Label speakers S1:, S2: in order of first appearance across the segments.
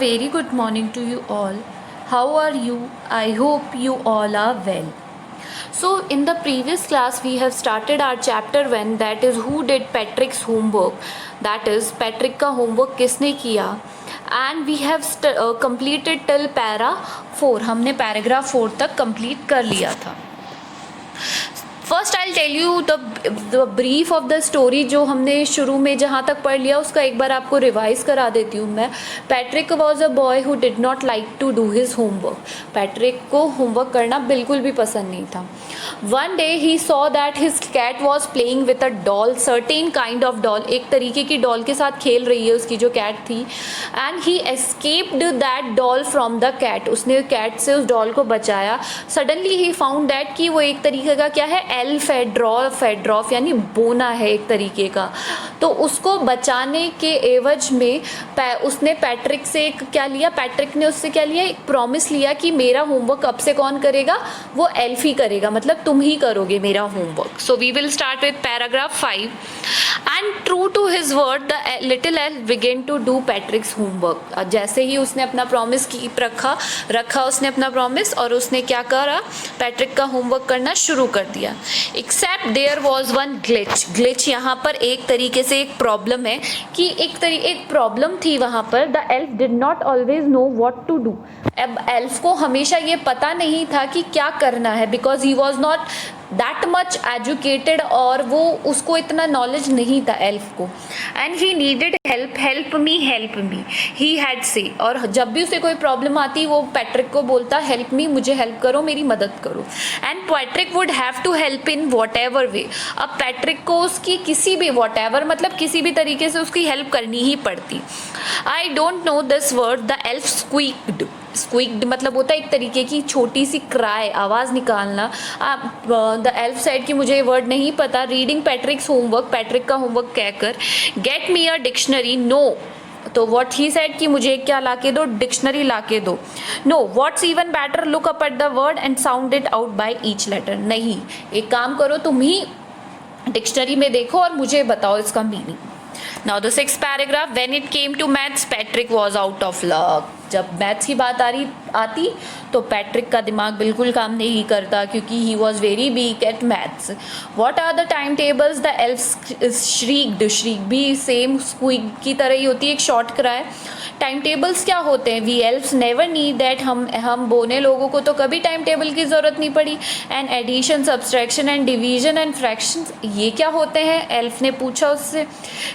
S1: very good morning to you all. How are you? I hope you all are well. So, in the previous class, we have started our chapter 1, that is, who did Patrick's homework? That is, Patrick का homework किसने किया? And we have completed till para 4. हमने paragraph 4 तक complete कर लिया था. First I tell you the brief of the story. जो हमने शुरू में जहाँ तक पढ़ लिया उसका एक बार आपको रिवाइज करा देती हूँ मैं. Patrick was a boy who did not like to do his homework. Patrick को होमवर्क करना बिल्कुल भी पसंद नहीं था. One day he saw that his cat was playing with a doll, certain kind of doll. एक तरीके की डॉल के साथ खेल रही है उसकी जो कैट थी. And he escaped that doll from the cat. उसने कैट से उस डॉल को बचाया. सडनली ही फाउंड दैट कि वो एक तरीके का क्या है, एल्फ है, ड्रॉफ यानी बोना है एक तरीके का. तो उसको बचाने के एवज में उसने पैट्रिक से क्या लिया, पैट्रिक ने उससे क्या लिया, एक प्रॉमिस लिया कि मेरा होमवर्क अब से कौन करेगा, वो एल्फ ही करेगा, मतलब तुम ही करोगे मेरा homework. So we will start with paragraph 5. And true to his word the little elf began to do Patrick's homework. जैसे ही उसने अपना प्रॉमिस रखा उसने अपना प्रॉमिस, और उसने क्या करा, पैट्रिक का होमवर्क करना शुरू कर दिया. Except there was one glitch. यहाँ पर एक तरीके से एक प्रॉब्लम है कि एक प्रॉब्लम थी वहाँ पर. The elf did not always know what to do. अब एल्फ को हमेशा ये पता नहीं था कि क्या करना है, because he was not that much educated, और वो उसको इतना नॉलेज नहीं था एल्फ को. And he needed help me he had से. और जब भी उसे कोई प्रॉब्लम आती वो पैट्रिक को बोलता, हेल्प मी, मुझे हेल्प करो, मेरी मदद करो. And Patrick would have to help in whatever way. अब पैट्रिक को उसकी किसी भी वॉट एवर मतलब किसी भी तरीके से उसकी हेल्प करनी ही पड़ती. I don't know this word. The elf squeaked मतलब होता है एक तरीके की छोटी सी क्राई, आवाज़ निकालना. द एल्फ सेड कि मुझे ये वर्ड नहीं पता. रीडिंग पैट्रिक्स होमवर्क, पैट्रिक का होमवर्क कहकर, get me a dictionary. No, तो व्हाट ही सेड कि मुझे क्या ला के दो, डिक्शनरी ला के दो. No, what's even better, look up at the word and sound it out by each letter. नहीं, एक काम करो, तुम ही डिक्शनरी में देखो और मुझे बताओ इसका meaning. Now the 6th paragraph. When it came to maths, Patrick was out of luck. जब मैथ्स की बात आती तो पैट्रिक का दिमाग बिल्कुल काम नहीं करता, क्योंकि he was very weak at maths. What are the time tables, the elf shrieked. Shriek भी सेम स्क्वीक की तरह ही होती है, एक शॉर्ट क्राई. टाइम टेबल्स क्या होते हैं, we elves never need that. हम बोने लोगों को तो कभी टाइम टेबल की ज़रूरत नहीं पड़ी. And addition, subtraction and division and fraction, ये क्या होते हैं, एल्फ ने पूछा उससे.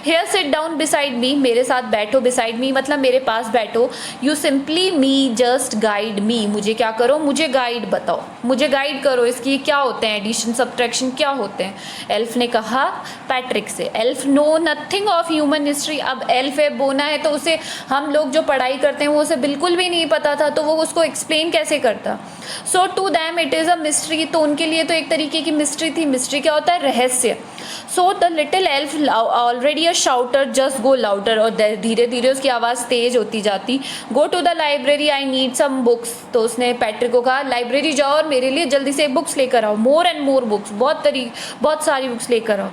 S1: Here sit down beside me, मेरे साथ बैठो. बिसाइड मी मतलब मेरे पास बैठो. You simply me just guide me, मुझे क्या करो, मुझे गाइड बताओ, मुझे गाइड करो, इसकी क्या होते हैं, एडिशन सब्ट्रैक्शन क्या होते हैं. एल्फ ने कहा पैट्रिक से. Elf know nothing of human history. अब एल्फ है, बोना है, तो उसे हम लोग जो पढ़ाई करते हैं वो उसे बिल्कुल भी नहीं पता था, तो वो उसको एक्सप्लेन कैसे करता. So to them it is a mystery. तो उनके लिए तो एक तरीके की मिस्ट्री थी. मिस्ट्री क्या होता है, रहस्य. So the little elf already a shouter just go louder. और धीरे धीरे उसकी आवाज़ तेज होती जाती. Go to the library, I need some books. तो उसने पैट्रिक को कहा लाइब्रेरी जाओ और मेरे लिए जल्दी से बुक्स लेकर आओ. मोर एंड मोर बुक्स, बहुत सारी बुक्स लेकर आओ.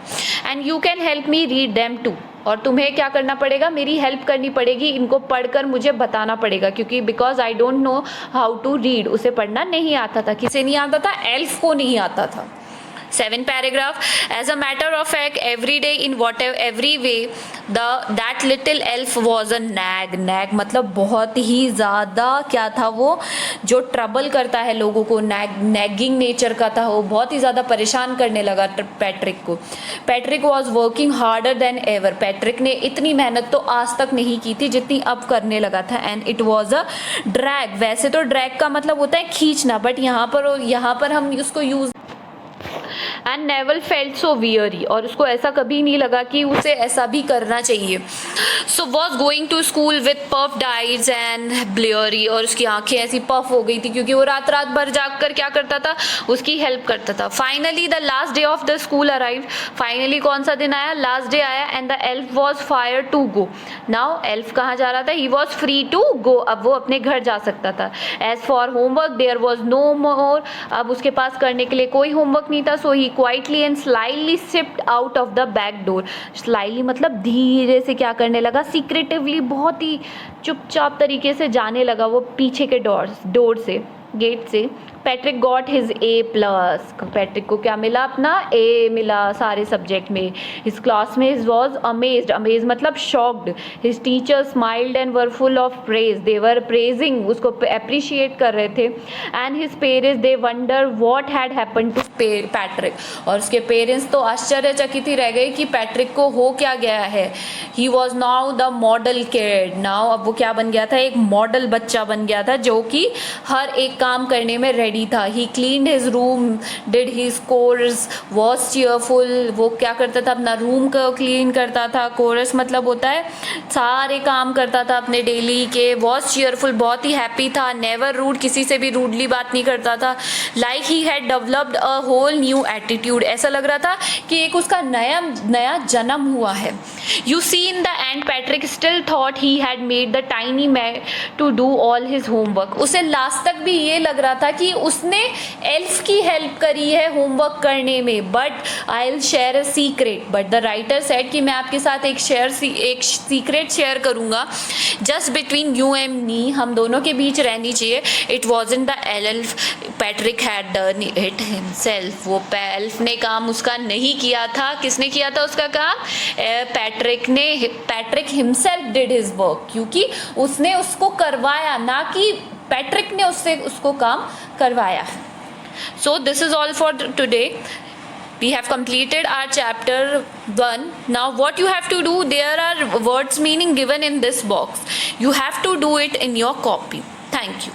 S1: And you can help me read them too. और तुम्हें क्या करना पड़ेगा, मेरी हेल्प करनी पड़ेगी, इनको पढ़कर मुझे बताना पड़ेगा, क्योंकि because I don't know how to read. उसे पढ़ना नहीं आता था. किसे नहीं आता था, एल्फ को नहीं आता था. 7th paragraph. As a matter of fact, every day in whatever every way, that little elf was a nag. Nag मतलब बहुत ही ज़्यादा क्या था, वो जो ट्रबल करता है लोगों को, नैगिंग नेचर का था. वो बहुत ही ज़्यादा परेशान करने लगा पैट्रिक को. Patrick was working harder than ever. Patrick ने इतनी मेहनत तो आज तक नहीं की थी जितनी अब करने लगा था. And it was a drag. वैसे तो ड्रैग का मतलब होता है खींचना, बट यहाँ पर हम उसको use. And naval felt so weary. और उसको ऐसा कभी नहीं लगा कि उसे ऐसा भी करना चाहिए. So was going to school with puffed eyes and bleary. और उसकी आंखें ऐसी पफ हो गई थी क्योंकि वो रात भर जाग कर क्या करता था, उसकी हेल्प करता था. Finally the last day of the school arrive. Finally कौन सा दिन आया, लास्ट डे आया. And the elf was fire to go. Now elf कहाँ जा रहा था, he was free to go. अब वो अपने घर जा सकता था. As for homework there was no more. अब उसके पास करने के लिए कोई होमवर्क नहीं था. So he quietly and slyly shift out of the back door. Slyly मतलब धीरे से क्या करने लगा, सीक्रेटिवली, बहुत ही चुपचाप तरीके से जाने लगा वो पीछे के डोर से, गेट से। Patrick got his A+। Patrick को क्या मिला, अपना A मिला सारे सब्जेक्ट में। His classmates was amazed, amaze मतलब shocked. His teacher smiled and were full of praise, they were praising, उसको अप्रिशिएट कर रहे थे। And his parents they wonder what had happened to Patrick, और उसके पेरेंट्स तो आश्चर्यचकित ही रह गए कि पैट्रिक को हो क्या गया है। He was now the model kid, now अब वो क्या बन गया था, एक मॉडल बच्चा बन गया था जो कि हर एक काम करने में रेडी था। He cleaned his room, did his chores, was cheerful, वो क्या करता था, अपना रूम को क्लीन करता था। कोरस मतलब होता है सारे काम करता था अपने डेली के। वॉज चीयरफुल, बहुत ही हैप्पी था। नेवर रूड, किसी से भी रूडली बात नहीं करता था। Like he had developed a whole new attitude, ऐसा लग रहा था कि एक उसका नया जन्म हुआ है। You see in the end Patrick still thought he had made the tiny man to do all his homework. उसे लास्ट तक भी ये लग रहा था कि उसने एल्फ की हेल्प करी है होमवर्क करने में। But I will share a secret, but the writer said कि मैं आपके साथ एक सीक्रेट शेयर करूँगा, just between you and me, हम दोनों के बीच रहनी चाहिए। It wasn't the elf, Patrick had done it himself, वो एल्फ ने काम उसका नहीं किया था। किसने किया था उसका काम? Patrick himself did his work, क्योंकि उसने उसको करवाया, ना कि पैट्रिक ने उसको काम करवाया। So this is all for today. We have completed our chapter 1. Now what you have to do, there are words meaning given in this box. You have to do it in your copy. Thank you.